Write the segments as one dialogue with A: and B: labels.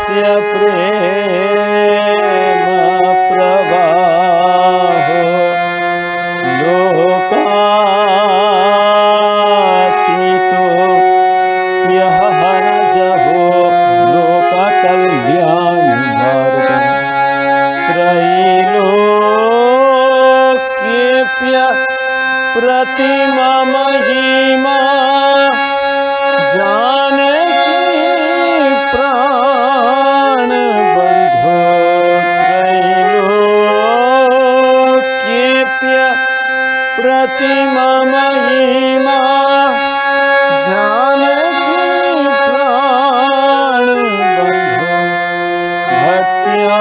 A: प्रेम प्रवाहो लोकातीतो यः हरजहो लोककल्याणि मार्गं त्रैलोक्येऽप्य प्रतिमा महिमा जानकी प्राण बंधो त्रैलोक्येऽप्य प्रतिमा महिमा जानकी प्राण बंधो भक्त्या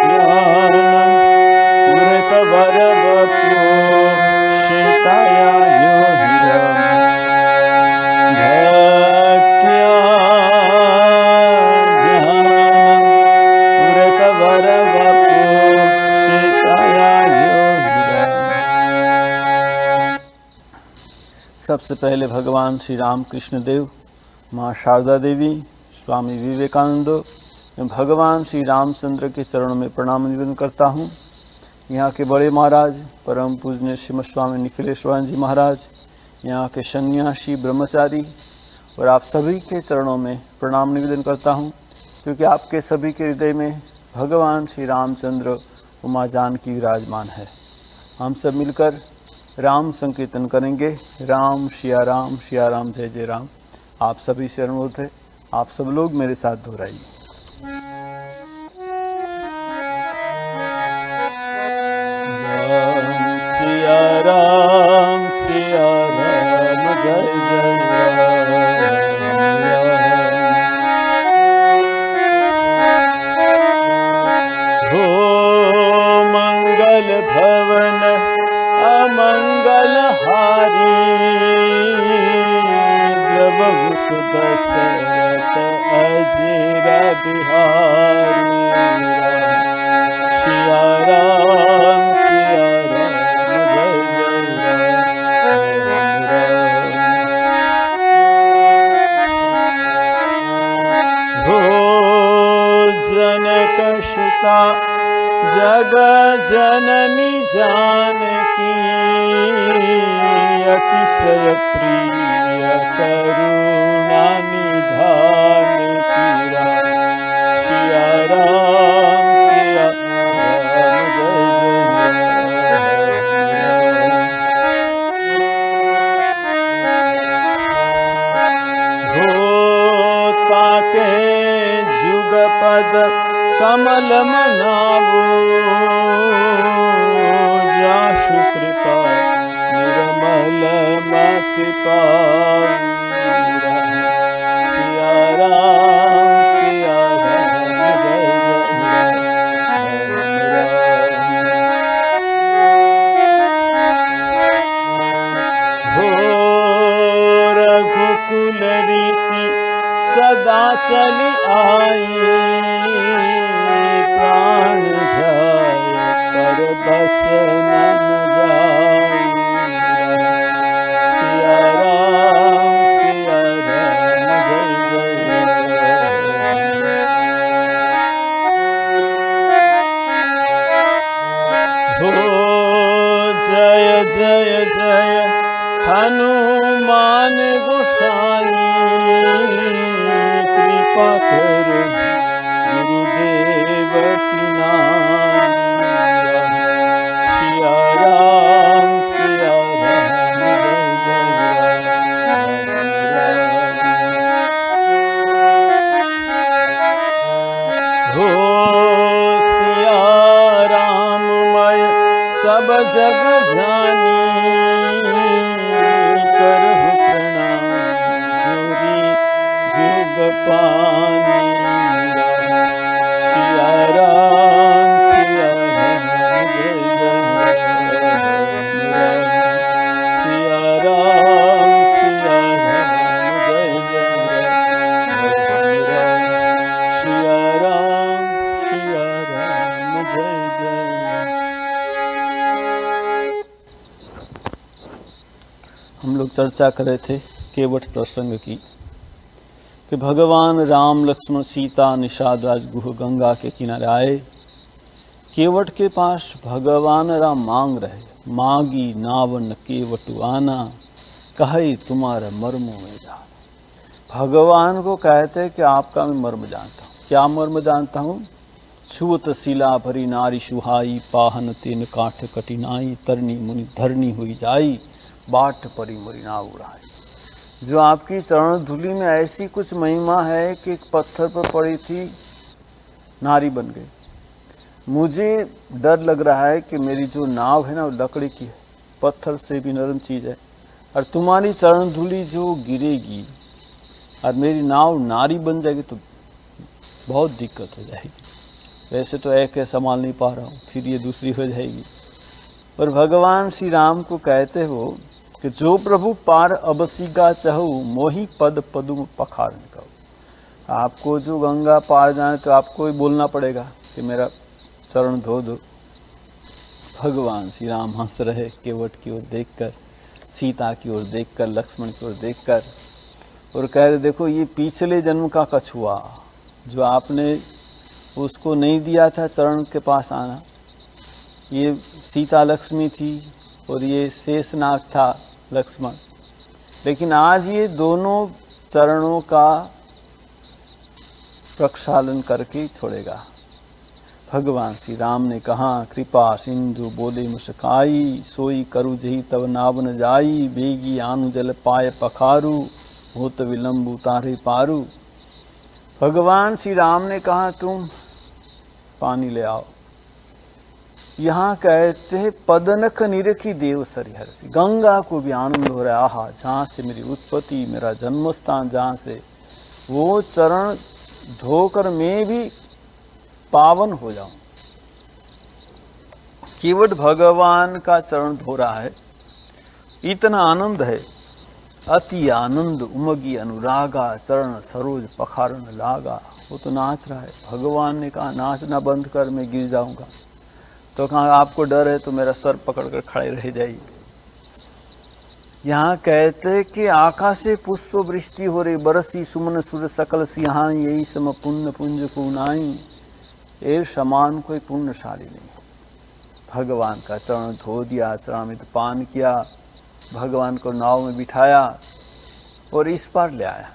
A: ज्ञानं मृतवरवपो शीतया योहिरम् सबसे पहले भगवान श्री राम कृष्ण देव, माँ शारदा देवी, स्वामी विवेकानंद, मैं भगवान श्री रामचंद्र के चरणों में प्रणाम निवेदन करता हूँ। यहाँ के बड़े महाराज परम पूजनीय श्रीमद स्वामी निखिलेश्वर जी महाराज, यहाँ के सन्यासी ब्रह्मचारी और आप सभी के चरणों में प्रणाम निवेदन करता हूँ, क्योंकि आपके सभी के हृदय में भगवान श्री रामचंद्र उमा जानकी विराजमान है। हम सब मिलकर राम संकीर्तन करेंगे। राम सिया राम जय जय राम। आप सभी से अनुरोध है, आप सब लोग मेरे साथ दोहराइए। राम सिया राम जय जय राम। हो मंगल भवन अमंगल हारी, द्रवहु सुदशरथ अजीर बिहारी। सिया राम जय जय राम। हो जनक सुता जग जननी जानकी, अतिशय प्रिय करुणा निधान की। सिया राम जय जय राम। हो ताके जुग पद कमल मनावो, जासु कृपा निर्मल मति पावो। सिया राम जय जय राम। हो रघुकुल रीति सदा चली आई, प्राण जाय पर बचन न जाय। सिया राम जय जय राम। हो जय जय जय हनुमान गोसाई, कृपा करो गुरुदेव की नाई। सिया राम जय जय राम। हो सिया राममय सब जग जानी, करहु प्रणाम जोरी जुग पानी। सिया राम जय जय राम। सिया राम जय जय राम। सिया राम जय जय। हम लोग चर्चा कर रहे थे केवट प्रसंग की। कि भगवान राम लक्ष्मण सीता निषाद राजगुह गंगा के किनारे आए। केवट के पास भगवान राम मांग रहे, मांगी नावन केवटु आना, कहे तुम्हारा मर्मो में जान। भगवान को कहते कि आपका मैं मर्म जानता हूँ। क्या मर्म जानता हूँ? छूत शिला भरी नारी सुहाई, पाहन तेन काठ कठिनाई, तरनी मुनि धरनी हुई जाई, बाट परी मुरी ना उड़ाई। जो आपकी चरण धूलि में ऐसी कुछ महिमा है कि एक पत्थर पर पड़ी थी, नारी बन गई। मुझे डर लग रहा है कि मेरी जो नाव है ना वो लकड़ी की है, पत्थर से भी नरम चीज़ है, और तुम्हारी चरण धूलि जो गिरेगी और मेरी नाव नारी बन जाएगी तो बहुत दिक्कत हो जाएगी। वैसे तो एक है संभाल नहीं पा रहा हूँ, फिर ये दूसरी हो जाएगी। पर भगवान श्री राम को कहते हो कि जो प्रभु पार अबसिगा चहु, मोहि पद पदुम पखारन कहु। आपको जो गंगा पार जाने तो आपको ही बोलना पड़ेगा कि मेरा चरण धो दो। भगवान श्री राम हंस रहे, केवट की ओर देखकर, सीता की ओर देखकर, लक्ष्मण की ओर देखकर, और कह रहे देखो ये पिछले जन्म का कछुआ जो आपने उसको नहीं दिया था चरण के पास आना, ये सीता लक्ष्मी थी और ये शेषनाग था लक्ष्मण, लेकिन आज ये दोनों चरणों का प्रक्षालन करके ही छोड़ेगा। भगवान श्री राम ने कहा, कृपा सिंधु बोले मुस्काई, सोई करु जही तब नावन जाई, बेगी आनु जल पाए पखारू, होत विलंब उतारे पारू। भगवान श्री राम ने कहा तुम पानी ले आओ। यहाँ कहते हैं पदनख निरखी देव सरिहर्षि। गंगा को भी आनंद हो रहा है, आहा जहाँ से मेरी उत्पत्ति, मेरा जन्म स्थान, जहाँ से वो चरण धोकर मैं भी पावन हो जाऊं। केवट भगवान का चरण धो रहा है, इतना आनंद है, अति आनंद उमगी अनुरागा, चरण सरोज पखारन लागा। वो तो नाच रहा है। भगवान ने कहा नाचना बंद कर, मैं गिर जाऊंगा। तो कहा आपको डर है तो मेरा सर पकड़कर खड़े रह जाइए। यहाँ कहते कि आकाश से पुष्प वृष्टि हो रही, बरसी सुमन सुर सकल सिहाई, यही सम पुण्य पुंज को नाई। एर समान कोई पुण्यशाली नहीं। भगवान का चरण धो दिया, चरणामृत पान किया, भगवान को नाव में बिठाया और इस पार ले आया।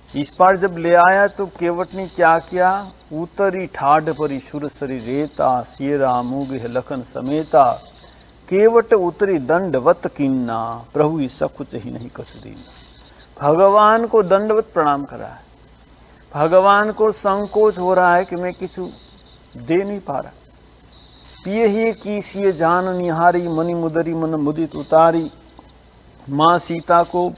A: इस पार जब ले आया तो केवट ने क्या किया, उतरी ठाढ़ परी सुरसरी रेता, सियरा मुगह लखन समेता, केवट उतरी दंडवत किन्ना, प्रभु सकुच ही नहीं कछु दीना। भगवान को दंडवत प्रणाम करा है। भगवान को संकोच हो रहा है कि मैं किछु दे नहीं पा रहा। पिए ही की सिय जान निहारी, मणि मुदरी मन मुदित उतारी। माँ सीता को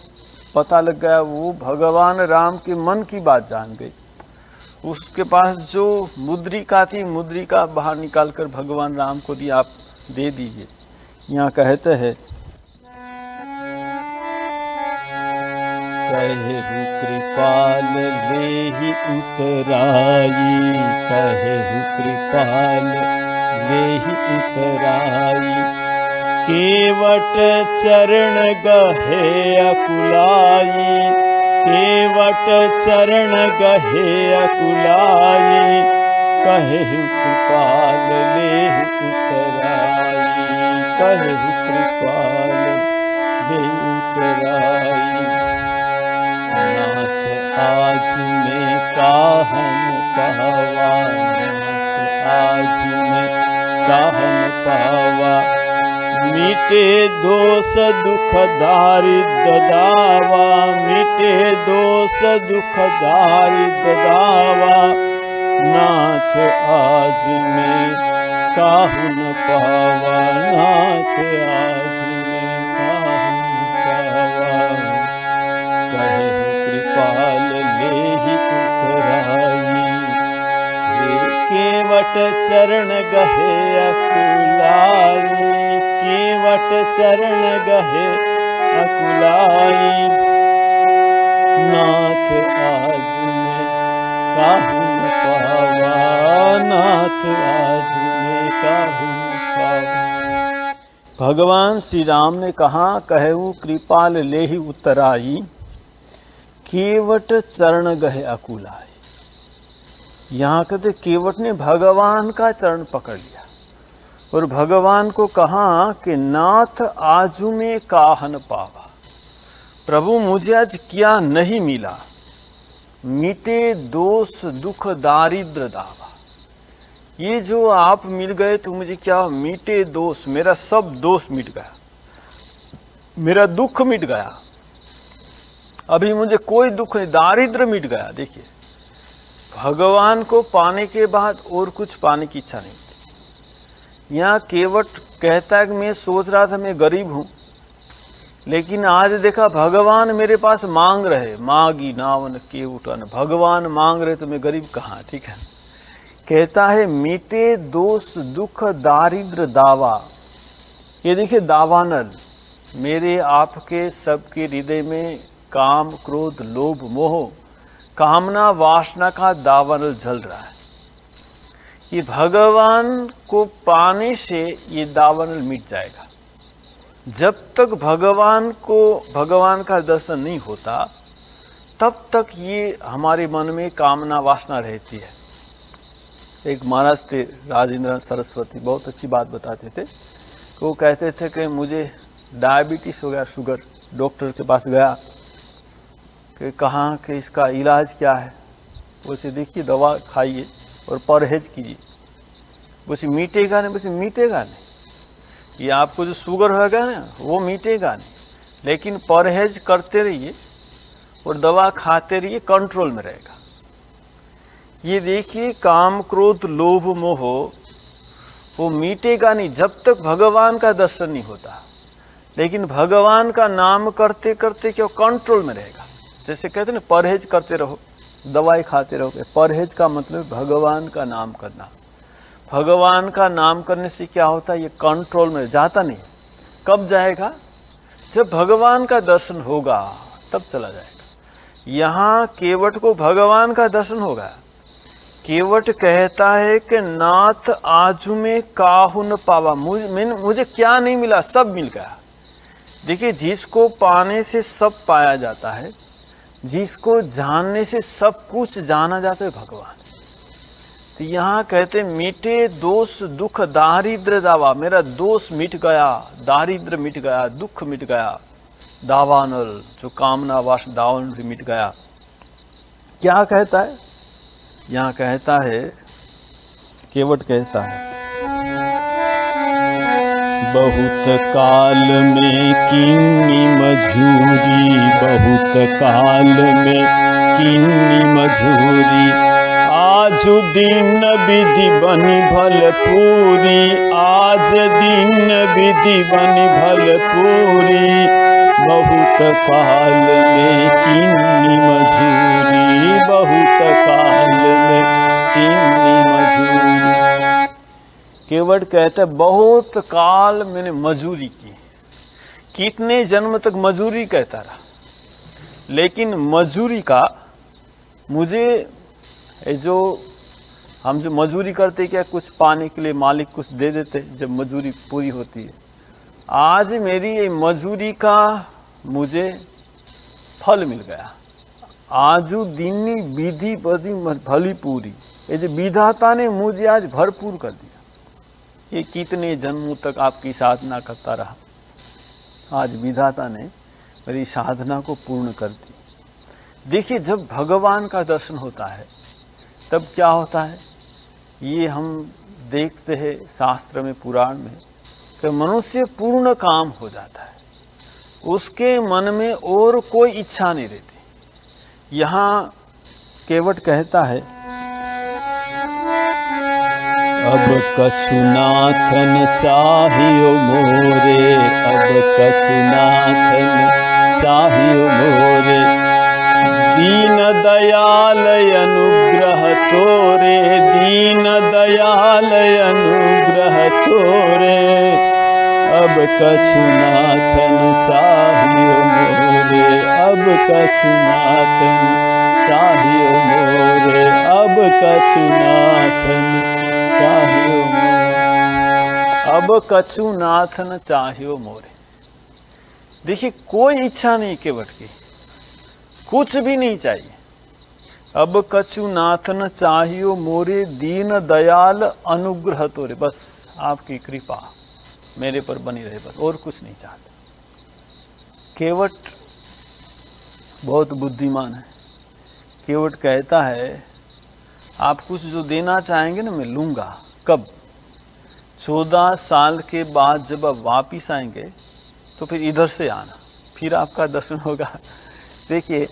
A: पता लग गया, वो भगवान राम के मन की बात जान गई। उसके पास जो मुद्रिका थी, मुद्रिका बाहर निकालकर भगवान राम को दी, आप दे दीजिए। यहाँ कहते हैं, कहेहु कृपाल लेहि उतराई, कहेहु कृपाल लेहि उतराई, केवट चरण गहे अकुलाई, केवट चरण गहे अकुलाई, कहेहु कृपाल लेहि उतराई, कहेहु कृपाल लेहि उतराई। नाथ आज में काहन पावा, नाथ आज में काहन पावा, मिटे दोष दुख दारिद्र दावा, मिटे दोष दुख दारिद्र दावा। नाथ आज में काहुन पावा, नाथ आज में काहुन पावा, कहेहु कृपाल लेहि उतराई, केवट चरण गहे अकुलाई, केवट चरण गहे अकुलाई। नाथ आज में काहुन पावा, नाथ आज में काहुन पावा। भगवान श्री राम ने कहा, कहेहु कृपाल लेहि उतराई, केवट चरण गहे अकुलाय। यहाँ कहते केवट ने भगवान का चरण पकड़ लिया और भगवान को कहा कि नाथ आजू में काहन पावा, प्रभु मुझे आज क्या नहीं मिला, मिटे दोष दुख दारिद्र दावा। ये जो आप मिल गए तो मुझे क्या मिटे दोष, मेरा सब दोष मिट गया, मेरा दुख मिट गया, अभी मुझे कोई दुख नहीं, दारिद्र मिट गया। देखिए भगवान को पाने के बाद और कुछ पाने की इच्छा नहीं थी। यहाँ केवट कहता है कि मैं सोच रहा था मैं गरीब हूँ, लेकिन आज देखा भगवान मेरे पास मांग रहे, मांगी नावन केवटन, भगवान मांग रहे तो मैं गरीब कहाँ। ठीक है, कहता है मीटे दोष दुख दारिद्र दावा। ये देखिए दावानल, मेरे आपके सबके हृदय में काम क्रोध लोभ मोह कामना वासना का दावानल जल रहा है। ये भगवान को पाने से ये दावानल मिट जाएगा। जब तक भगवान का दर्शन नहीं होता तब तक ये हमारे मन में कामना वासना रहती है। एक महाराज थे राजेंद्र सरस्वती, बहुत अच्छी बात बताते थे। वो कहते थे कि मुझे डायबिटीज हो गया, शुगर, डॉक्टर के पास गया कि कहाँ कि इसका इलाज क्या है। उसे देखिए दवा खाइए और परहेज कीजिए। उसे मीटेगा नहीं, उसे मीटेगा नहीं। ये आपको जो शुगर होगा ना वो मीटेगा नहीं, लेकिन परहेज करते रहिए और दवा खाते रहिए, कंट्रोल में रहेगा। ये देखिए काम क्रोध लोभ मोह वो मीटेगा नहीं जब तक भगवान का दर्शन नहीं होता, लेकिन भगवान का नाम करते करते क्यों कंट्रोल में रहेगा। जैसे कहते हैं ना परहेज करते रहो, दवाई खाते रहोगे। परहेज का मतलब भगवान का नाम करना। भगवान का नाम करने से क्या होता है, ये कंट्रोल में जाता नहीं। कब जाएगा, जब भगवान का दर्शन होगा तब चला जाएगा। यहाँ केवट को भगवान का दर्शन होगा। केवट कहता है कि नाथ आजू में काहू न पावा, मुझे क्या नहीं मिला, सब मिल गया। देखिए जिसको पाने से सब पाया जाता है, जिसको जानने से सब कुछ जाना जाता है भगवान। तो यहाँ कहते मिटे दोष दुख दारिद्र दावा, मेरा दोष मिट गया, दारिद्र मिट गया, दुख मिट गया, दावानल जो कामना वास दावानल भी मिट गया। क्या कहता है, यहाँ कहता है केवट कहता है बहुत काल में किन्नी मजूरी, बहुत काल में किन्नी मजूरी, आज दिन विधि बनी भलपूरी, आज दिन विधि बनी भलपूरी, बहुत काल में किन्नी मजूरी, बहुत काल में किन्नी मजूरी। केवट कहते बहुत काल मैंने मजूरी की, कितने जन्म तक मजूरी कहता रहा, लेकिन मजूरी का मुझे जो हम जो मजूरी करते क्या, कुछ पाने के लिए मालिक कुछ दे देते जब मजूरी पूरी होती है। आज मेरी ये मजूरी का मुझे फल मिल गया। आजू दिनी विधि बदी भली पूरी, ये जो विधाता ने मुझे आज भरपूर कर दिया। ये कितने जन्मों तक आपकी साधना करता रहा, आज विधाता ने मेरी साधना को पूर्ण कर दी। देखिए जब भगवान का दर्शन होता है तब क्या होता है, ये हम देखते हैं शास्त्र में पुराण में कि मनुष्य पूर्ण काम हो जाता है, उसके मन में और कोई इच्छा नहीं रहती। यहाँ केवट कहता है अब कछु नाथन चाहियो मोरे, अब कछु नाथन चाहियो मोरे, दीन दयाल अनुग्रह तोरे, दीन दयाल अनुग्रह तोरे, अब कछु नाथन चाहियो मोरे, अब कछु नाथन चाहियो मोरे, अब कछु नाथन चाहियो मोरे, अब कछु नाथन चाहियो मोरे। देखिए कोई इच्छा नहीं केवट की, कुछ भी नहीं चाहिए। अब कछु नाथ न चाहियो मोरे दीन दयाल अनुग्रह तोरे, बस आपकी कृपा मेरे पर बनी रहे, बस और कुछ नहीं चाहते। केवट बहुत बुद्धिमान है। केवट कहता है आप कुछ जो देना चाहेंगे ना मैं लूँगा। कब? 14 साल के बाद जब आप वापिस आएंगे तो फिर इधर से आना, फिर आपका दर्शन होगा। देखिए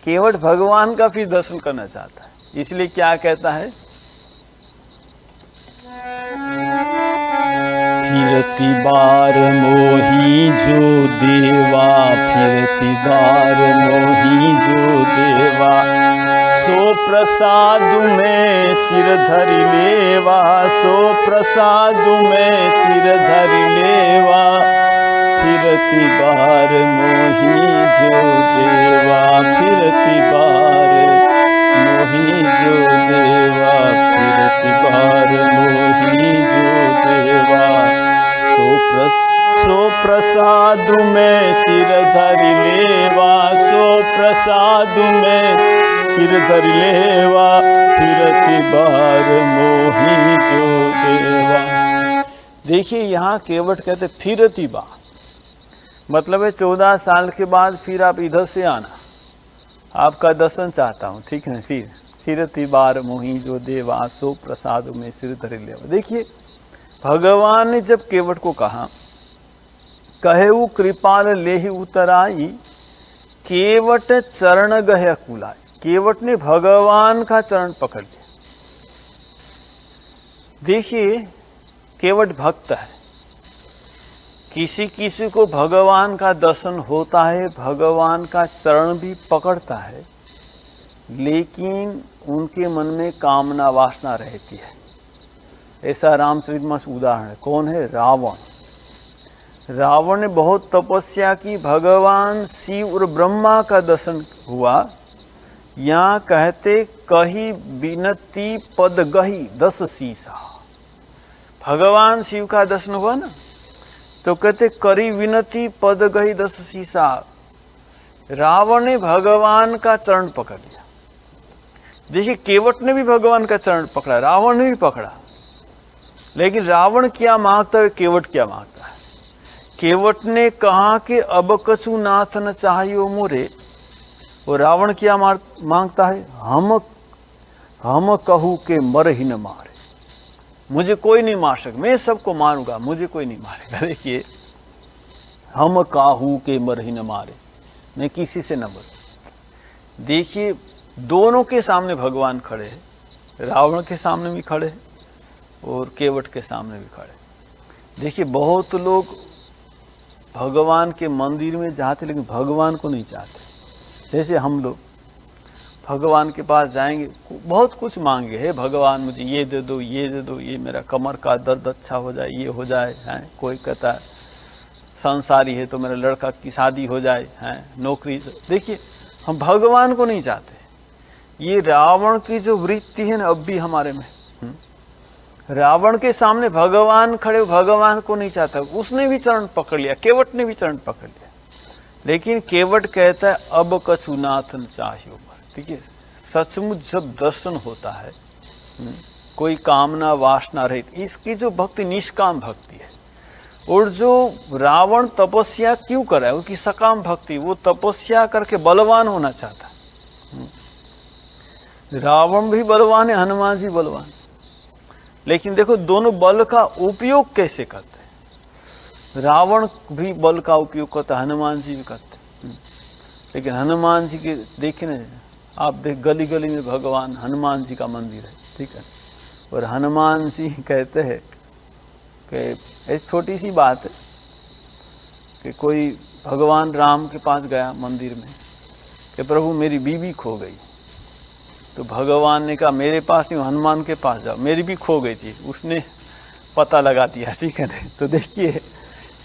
A: केवट भगवान का फिर दर्शन करना चाहता है, इसलिए क्या कहता है, फिरती बार मोही जो देवा, फिरती बार मोही जो देवा, सो प्रसाद में सिर धरि लेवा, सो प्रसाद में सिर धरि लेवा, फिरती बार मोही जो देवा, फिरती बार मोही जो देवा, फिरती बार मोही जो देवा, सो प्रसाद में सिर धरि लेवा, सो प्रसाद में सिर धरि लेवा, फिरती बार मोही जो देवा। देखिए यहाँ केवट कहते फिरती बार, मतलब है 14 साल के बाद फिर आप इधर से आना, आपका दर्शन चाहता हूँ, ठीक है। फिरती बार मोही जो देवा, सो प्रसाद में सिर धरि लेवा। देखिए भगवान ने जब केवट को कहा कहेऊ कृपाल लेहि उतराई, केवट चरण गहे अकुलाई, केवट ने भगवान का चरण पकड़ लिया। देखिए केवट भक्त है, किसी किसी को भगवान का दर्शन होता है, भगवान का चरण भी पकड़ता है, लेकिन उनके मन में कामना वासना रहती है। ऐसा रामचरितमानस उदाहरण है। कौन है? रावण। रावण ने बहुत तपस्या की, भगवान शिव और ब्रह्मा का दर्शन हुआ। यहाँ कहते कही बिनती पद गही 10 शीशा, भगवान शिव का दर्शन हुआ ना, तो कहते करी विनती पद गही 10 शीशा। रावण ने भगवान का चरण पकड़ लिया। देखिए केवट ने भी भगवान का चरण पकड़ा, रावण ने भी पकड़ा, लेकिन रावण क्या मांगता है, केवट क्या मांगता है? केवट ने कहा कि अब कछु नाथ न चाहियो मोरे, और रावण क्या मांगता है, हम कहूँ के मर ही न मारे, मुझे कोई नहीं मार सकता, मैं सबको मारूंगा, मुझे कोई नहीं मारेगा। देखिए हम काहू के मर ही न मारे, मैं किसी से न मरूं। देखिए दोनों के सामने भगवान खड़े हैं, रावण के सामने भी खड़े हैं और केवट के सामने भी खड़े। देखिए बहुत लोग भगवान के मंदिर में जाते लेकिन भगवान को नहीं चाहते। जैसे हम लोग भगवान के पास जाएंगे, बहुत कुछ मांगे, है भगवान मुझे ये दे दो, ये दे दो, ये मेरा कमर का दर्द अच्छा हो जाए, ये हो जाए, हैं। कोई कहता है संसारी है तो मेरा लड़का की शादी हो जाए, हैं, नौकरी। देखिए हम भगवान को नहीं चाहते। ये रावण की जो वृत्ति है ना अब भी हमारे में, रावण के सामने भगवान खड़े, भगवान को नहीं चाहता, उसने भी चरण पकड़ लिया, केवट ने भी चरण पकड़ लिया। लेकिन केवट कहता है अब कछु नाथ न चाहियो। ठीक है, सचमुच जब दर्शन होता है, कोई कामना वासना रहित, इसकी जो भक्ति निष्काम भक्ति है। और जो रावण तपस्या क्यों कर रहा है, उसकी सकाम भक्ति, वो तपस्या करके बलवान होना चाहता है। रावण भी बलवान है, हनुमान जी बलवान, लेकिन देखो दोनों बल का उपयोग कैसे करते हैं। रावण भी बल का उपयोग करता है, हनुमान जी भी करते हैं। लेकिन हनुमान जी के देखे ना, आप देख गली गली में भगवान हनुमान जी का मंदिर है, ठीक है। और हनुमान जी कहते हैं कि ऐसी छोटी सी बात है कि कोई भगवान राम के पास गया मंदिर में कि प्रभु मेरी बीवी खो गई। तो भगवान ने कहा मेरे पास नहीं, हनुमान के पास जाओ, मेरी भी खो गई थी, उसने पता लगा दिया, ठीक है ना। तो देखिए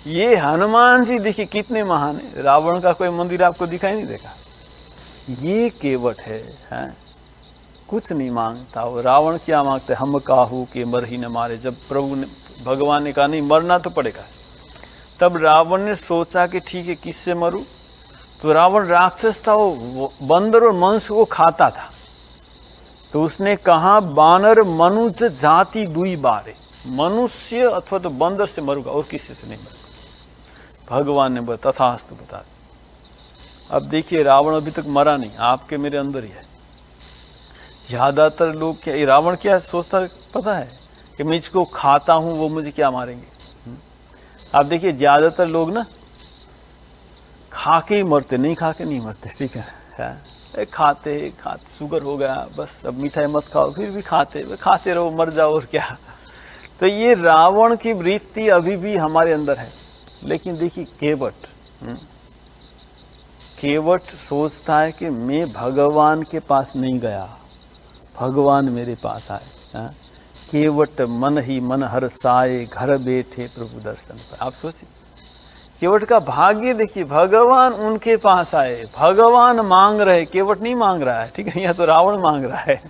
A: ये हनुमान जी देखिए कितने महान है। रावण का कोई मंदिर आपको दिखाई नहीं देगा। ये केवट है, हैं? कुछ नहीं मांगता। वो रावण क्या मांगते, हम काहू के मर ही न मारे। जब प्रभु ने, भगवान ने कहा नहीं मरना तो पड़ेगा, तब रावण ने सोचा कि ठीक है किससे मरूं, तो रावण राक्षस था, वो बंदर और मनुष्य को खाता था। तो उसने कहा बानर मनुष्य जाति दुई बारे, मनुष्य अथवा तो बंदर से मरूंगा और किसी से नहीं मरूंगा। भगवान ने तथास्तु बता दिया। अब देखिए रावण अभी तक मरा नहीं, आपके मेरे अंदर ही है। ज्यादातर लोग क्या, रावण क्या सोचता पता है कि मैं इसको खाता हूं वो मुझे क्या मारेंगे। आप देखिए ज्यादातर लोग ना खा के ही मरते, नहीं खा के नहीं मरते, ठीक है। खाते खाते शुगर हो गया, बस अब मिठाई मत खाओ, फिर भी खाते रहो, मर जाओ और क्या। तो ये रावण की वृत्ति अभी भी हमारे अंदर है। लेकिन देखिए केवट सोचता है कि मैं भगवान के पास नहीं गया, भगवान मेरे पास आए। केवट मन ही मन हर्षाए, घर बैठे प्रभु दर्शन पर। आप सोचिए केवट का भाग्य देखिए, भगवान उनके पास आए, भगवान मांग रहे, केवट नहीं मांग रहा है, ठीक है। यहाँ तो रावण मांग रहा है,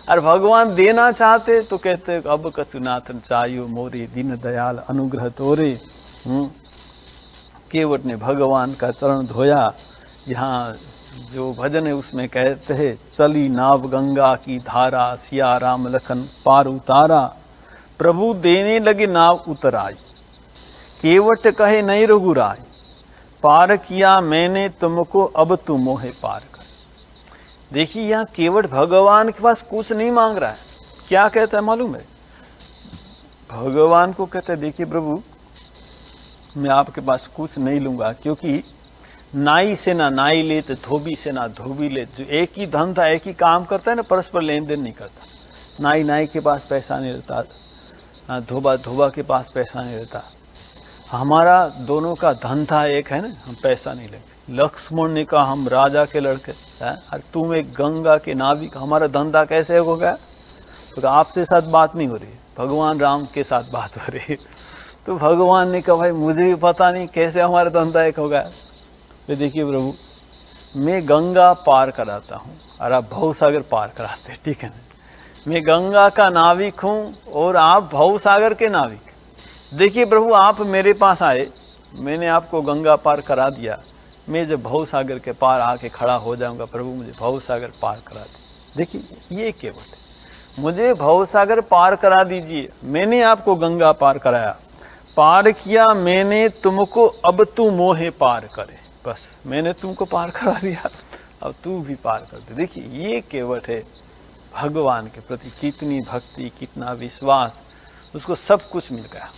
A: और भगवान देना चाहते तो कहते अब कचुनाथन चायो मोरे, दीन दयाल अनुग्रह तोरे। केवट ने भगवान का चरण धोया। यहाँ जो भजन है उसमें कहते हैं, चली नाव गंगा की धारा, सिया राम लखन पार उतारा, प्रभु देने लगे नाव उतर आई, केवट कहे नहीं रघुराय, पार किया मैंने तुमको अब तुम मोहे पार कर। देखिए यहाँ केवट भगवान के पास कुछ नहीं मांग रहा है, क्या कहता है मालूम है? भगवान को कहते हैं देखिए प्रभु मैं आपके पास कुछ नहीं लूंगा, क्योंकि नाई से ना नाई ले तो धोबी से ना धोबी ले। जो एक ही धंधा एक ही काम करता है ना, परस्पर लेन देन नहीं करता। नाई के पास पैसा नहीं रहता, धोबा के पास पैसा नहीं रहता। हमारा दोनों का धंधा एक है ना, हम पैसा नहीं लेंगे। लक्ष्मण ने कहा हम राजा के लड़के और तुम एक गंगा के नाविक, हमारा धंधा कैसे हो गया? तो आपसे साथ बात नहीं हो रही, भगवान राम के साथ बात हो रही है। तो भगवान ने कहा भाई मुझे भी पता नहीं कैसे हमारा धंधा एक हो गया। तो देखिए प्रभु मैं गंगा पार कराता हूँ और आप भवसागर पार कराते, ठीक है ना। मैं गंगा का नाविक हूँ और आप भवसागर के नाविक। देखिए प्रभु आप मेरे पास आए, मैंने आपको गंगा पार करा दिया, मैं जब भवसागर के पार आके खड़ा हो जाऊंगा, प्रभु मुझे भवसागर पार करा दीजिए। देखिए ये केवट है, मुझे भवसागर पार करा दीजिए। मैंने आपको गंगा पार कराया, पार किया मैंने तुमको, अब तू मोहे पार करे। बस मैंने तुमको पार करा दिया, अब तू भी पार कर दे। देखिए ये केवट है भगवान के प्रति कितनी भक्ति, कितना विश्वास, उसको सब कुछ मिल गया।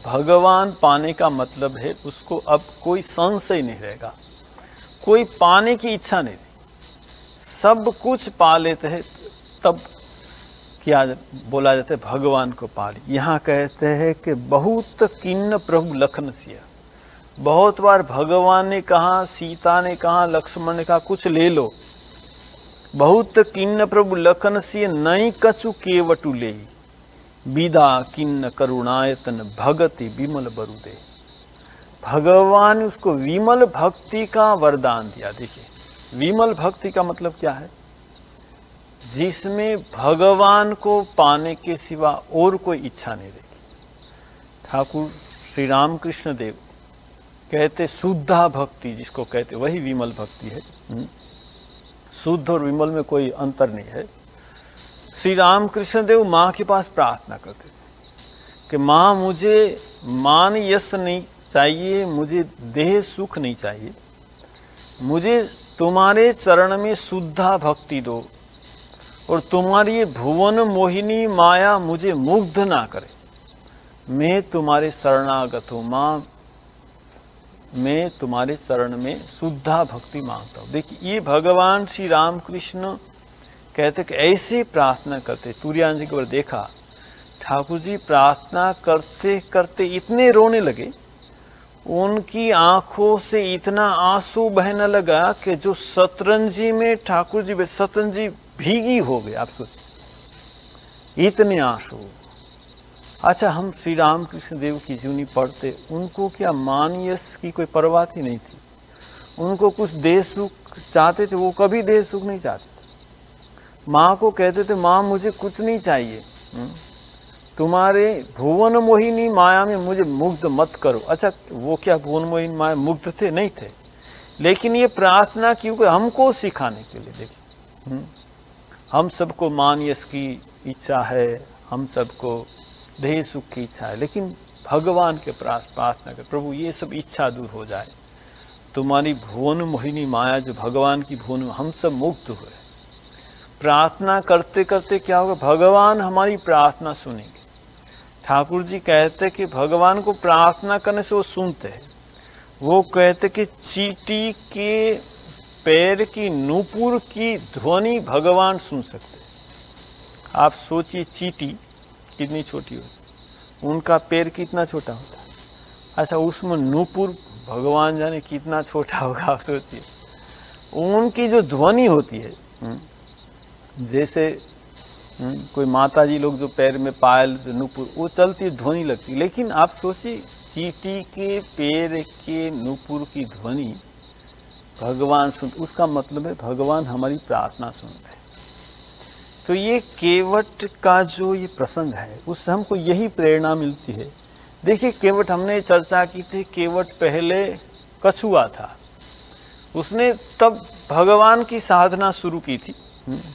A: भगवान पाने का मतलब है उसको अब कोई संशय नहीं रहेगा, कोई पाने की इच्छा नहीं रही, सब कुछ पा लेते हैं। तब क्या बोला जाता है, भगवान को पा ली। यहाँ कहते हैं कि बहुत किन्न प्रभु लखन सिया। बहुत बार भगवान ने कहा, सीता ने कहा, लक्ष्मण ने कहा कुछ ले लो। बहुत किन्न प्रभु लखन सिय नई कछु केवटु ले, विदा किन्न करुणायतन भगति विमल बरुदे। भगवान ने उसको विमल भक्ति का वरदान दिया। देखिए विमल भक्ति का मतलब क्या है? जिसमें भगवान को पाने के सिवा और कोई इच्छा नहीं रहेगी। ठाकुर श्री रामकृष्ण देव कहते शुद्धा भक्ति जिसको कहते वही विमल भक्ति है। शुद्ध और विमल में कोई अंतर नहीं है। श्री रामकृष्ण देव माँ के पास प्रार्थना करते थे कि माँ मुझे मान यश नहीं चाहिए, मुझे देह सुख नहीं चाहिए, मुझे तुम्हारे चरण में शुद्धा भक्ति दो और तुम्हारी ये भुवन मोहिनी माया मुझे मुग्ध ना करे। मैं तुम्हारे शरणागत हूँ माँ, मैं तुम्हारे चरण में शुद्धा भक्ति मांगता हूँ। देखिए ये भगवान श्री रामकृष्ण कहते कि ऐसे प्रार्थना करते। तुरान जी को देखा, ठाकुर जी प्रार्थना करते करते इतने रोने लगे, उनकी आंखों से इतना आंसू बहने लगा कि जो शतरंजी में ठाकुर जी शतरंजी भीगी हो गए। आप सोचिए इतने आंसू। अच्छा हम श्री रामकृष्ण देव की जीवनी पढ़ते, उनको क्या मान यश की कोई परवाह ही नहीं थी। उनको कुछ देह सुख चाहते थे, वो कभी देह सुख नहीं चाहते थे। माँ को कहते थे माँ मुझे कुछ नहीं चाहिए, तुम्हारे भुवन मोहिनी माया में मुझे मुग्ध मत करो। अच्छा वो क्या भुवन मोहिनी माया मुग्ध थे? नहीं थे। लेकिन ये प्रार्थना क्यों हमको सिखाने के लिए। देखिए हम सबको मान यश की इच्छा है, हम सबको देह सुख की इच्छा है, लेकिन भगवान के प्रार्थना कर प्रभु ये सब इच्छा दूर हो जाए, तुम्हारी भुवन मोहिनी माया जो भगवान की भुवन, हम सब मुक्त हुए। प्रार्थना करते करते क्या होगा, भगवान हमारी प्रार्थना सुनेंगे। ठाकुर जी कहते कि भगवान को प्रार्थना करने से वो सुनते हैं। वो कहते कि चींटी के पैर की नूपुर की ध्वनि भगवान सुन सकते हैं। आप सोचिए चींटी कितनी छोटी होती, उनका पैर कितना छोटा होता है। अच्छा उसमें नूपुर भगवान जाने कितना छोटा होगा, आप सोचिए। उनकी जो ध्वनि होती है, जैसे कोई माता जी लोग जो पैर में पायल जो नूपुर वो चलती ध्वनि लगती, लेकिन आप सोचिए चींटी के पैर के नूपुर की ध्वनि भगवान सुन, उसका मतलब है भगवान हमारी प्रार्थना सुन रहे। तो ये केवट का जो ये प्रसंग है उससे हमको यही प्रेरणा मिलती है। देखिए केवट, हमने चर्चा की थी, केवट पहले कछुआ था, उसने तब भगवान की साधना शुरू की थी,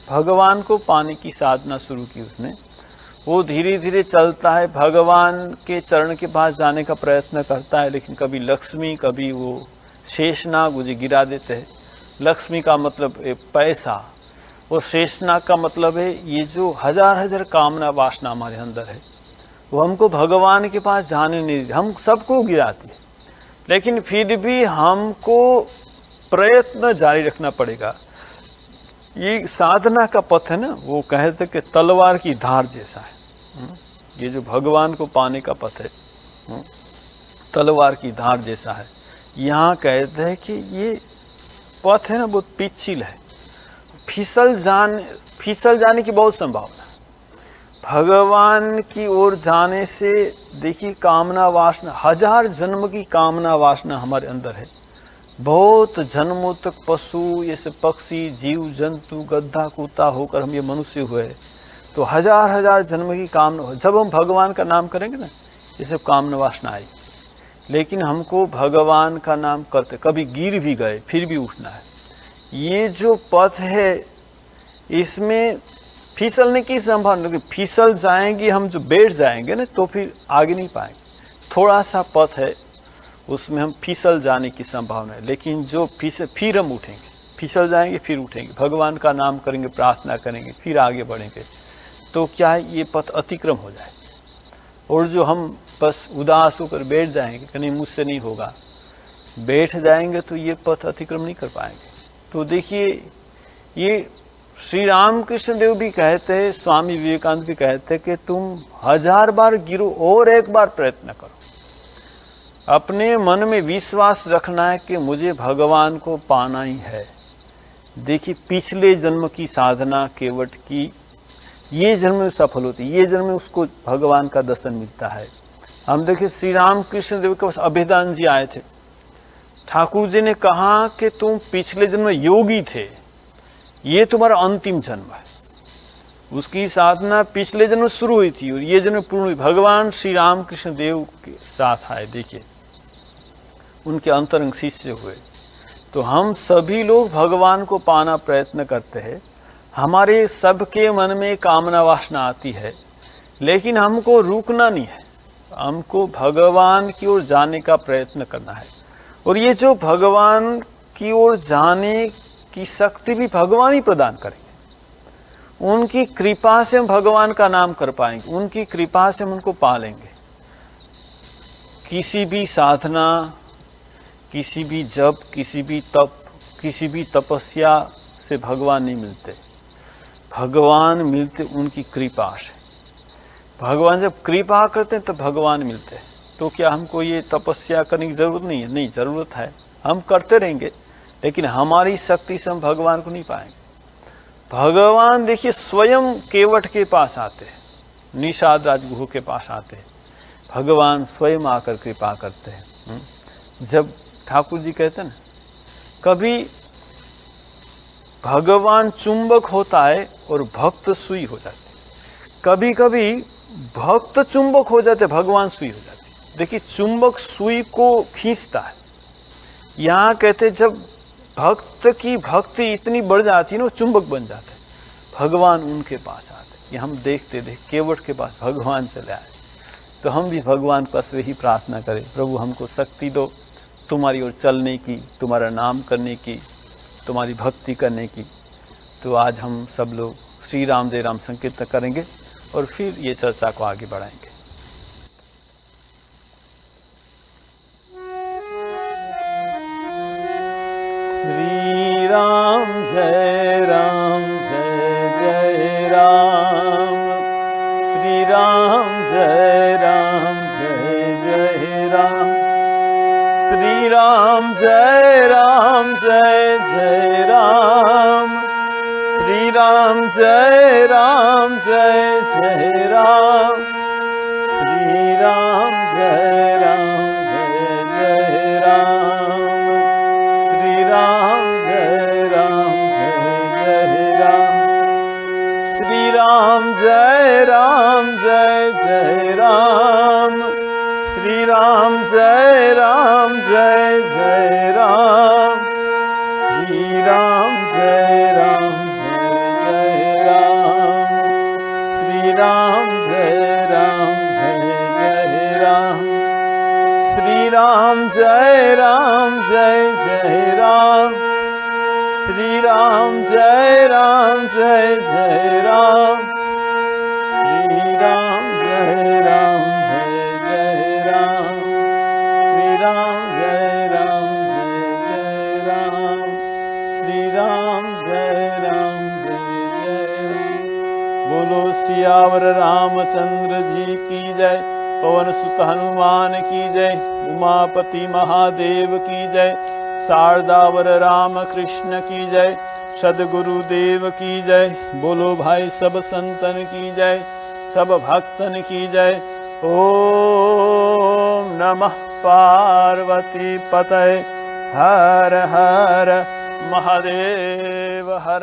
A: भगवान को पाने की साधना शुरू की उसने। वो धीरे धीरे चलता है, भगवान के चरण के पास जाने का प्रयत्न करता है, लेकिन कभी लक्ष्मी कभी वो शेषनाग उसे गिरा देते हैं। लक्ष्मी का मतलब पैसा और शेषनाग का मतलब है ये जो हजार हजार कामना वासना हमारे अंदर है, वो हमको भगवान के पास जाने नहीं देती, हम सबको गिराती है। लेकिन फिर भी हमको प्रयत्न जारी रखना पड़ेगा। ये साधना का पथ है ना, वो कहते कि तलवार की धार जैसा है। ये जो भगवान को पाने का पथ है तलवार की धार जैसा है। यहाँ कहते हैं कि ये पथ है ना बहुत पिछल है, फिसल जाने की बहुत संभावना है। भगवान की ओर जाने से देखिए कामना वासना, हजार जन्म की कामना वासना हमारे अंदर है। बहुत जन्मों तक पशु, ये सब पक्षी, जीव जंतु, गद्दा कुत्ता होकर हम ये मनुष्य हुए, तो हजार हजार जन्म की कामना। जब हम भगवान का नाम करेंगे ना, ये सब कामना वासना आई। लेकिन हमको भगवान का नाम करते, कभी गिर भी गए फिर भी उठना है। ये जो पथ है इसमें फिसलने की संभावना, फिसल जाएंगे हम, जो बैठ जाएंगे ना तो फिर आगे नहीं पाएंगे। थोड़ा सा पथ है उसमें हम फिसल जाने की संभावना है, लेकिन जो फिर हम उठेंगे, फिसल जाएंगे फिर उठेंगे, भगवान का नाम करेंगे, प्रार्थना करेंगे, फिर आगे बढ़ेंगे, तो क्या है ये पथ अतिक्रम हो जाए। और जो हम बस उदास होकर बैठ जाएंगे कि नहीं मुझसे नहीं होगा, बैठ जाएंगे तो ये पथ अतिक्रम नहीं कर पाएंगे। तो देखिए ये श्री राम कृष्ण देव भी कहते हैं, स्वामी विवेकानंद भी कहते हैं कि तुम 1000 बार गिरो और एक बार प्रयत्न करो। अपने मन में विश्वास रखना है कि मुझे भगवान को पाना ही है। देखिए पिछले जन्म की साधना केवट की ये जन्म में सफल होती है, ये जन्म में उसको भगवान का दर्शन मिलता है। हम देखिए श्री राम कृष्ण देव के पास अभेदान जी आए थे, ठाकुर जी ने कहा कि तुम पिछले जन्म में योगी थे, ये तुम्हारा अंतिम जन्म है। उसकी साधना पिछले जन्म शुरू हुई थी और ये जन्म पूर्ण हुई। भगवान श्री राम कृष्ण देव के साथ आए, देखिए उनके अंतरंग शिष्य हुए। तो हम सभी लोग भगवान को पाना प्रयत्न करते हैं, हमारे सबके मन में कामना वासना आती है, लेकिन हमको रुकना नहीं है, हमको भगवान की ओर जाने का प्रयत्न करना है। और ये जो भगवान की ओर जाने की शक्ति भी भगवान ही प्रदान करेंगे। उनकी कृपा से हम भगवान का नाम कर पाएंगे, उनकी कृपा से हम उनको पा लेंगे। किसी भी साधना, किसी भी जप, किसी भी तप, किसी भी तपस्या से भगवान नहीं मिलते। भगवान मिलते उनकी कृपा से। भगवान जब कृपा करते हैं तो भगवान मिलते हैं। तो क्या हमको ये तपस्या करने की जरूरत नहीं है? नहीं, जरूरत है, हम करते रहेंगे, लेकिन हमारी शक्ति से हम भगवान को नहीं पाएंगे। भगवान देखिए स्वयं केवट के पास आते हैं, निषाद राजगुरु के पास आते हैं, भगवान स्वयं आकर कृपा करते हैं। जब ठाकुर जी कहते हैं ना, कभी भगवान चुंबक होता है और भक्त सुई हो जाते, कभी कभी भक्त चुंबक हो जाते, भगवान सुई हो जाते। देखिए चुंबक सुई को खींचता है। यहाँ कहते जब भक्त की भक्ति इतनी बढ़ जाती है ना, वो चुंबक बन जाता है, भगवान उनके पास आते। ये हम देखते देख केवट के पास भगवान चले आए, तो हम भी भगवान के पास वही प्रार्थना करें, प्रभु हमको शक्ति दो तुम्हारी ओर चलने की, तुम्हारा नाम करने की, तुम्हारी भक्ति करने की। तो आज हम सब लोग श्री राम जय राम संकीर्तन करेंगे और फिर ये चर्चा को आगे बढ़ाएंगे। श्री राम जय जय राम, श्री राम जय जय राम, श्री राम जय जय राम, श्री राम जय जय राम, श्री राम जय जय राम, श्री राम जय जय राम, श्री राम जय जय राम, श्री राम जय जय राम, श्री राम जय जय राम, श्री राम जय जय राम, श्री राम जय जय राम, श्री राम जय जय राम, श्री राम जय जय राम, श्री राम जय जय राम, श्री राम जय जय। बोलो सियावर रामचंद्र जी की जय, पवन सुत हनुमान की जय, उमापति महादेव की जय, शारदावर राम कृष्ण की जय, सदगुरु देव की जय। बोलो भाई सब संतन की जय, सब भक्तन की जय। ओम नमः पार्वती पतये, हर हर महादेव हर।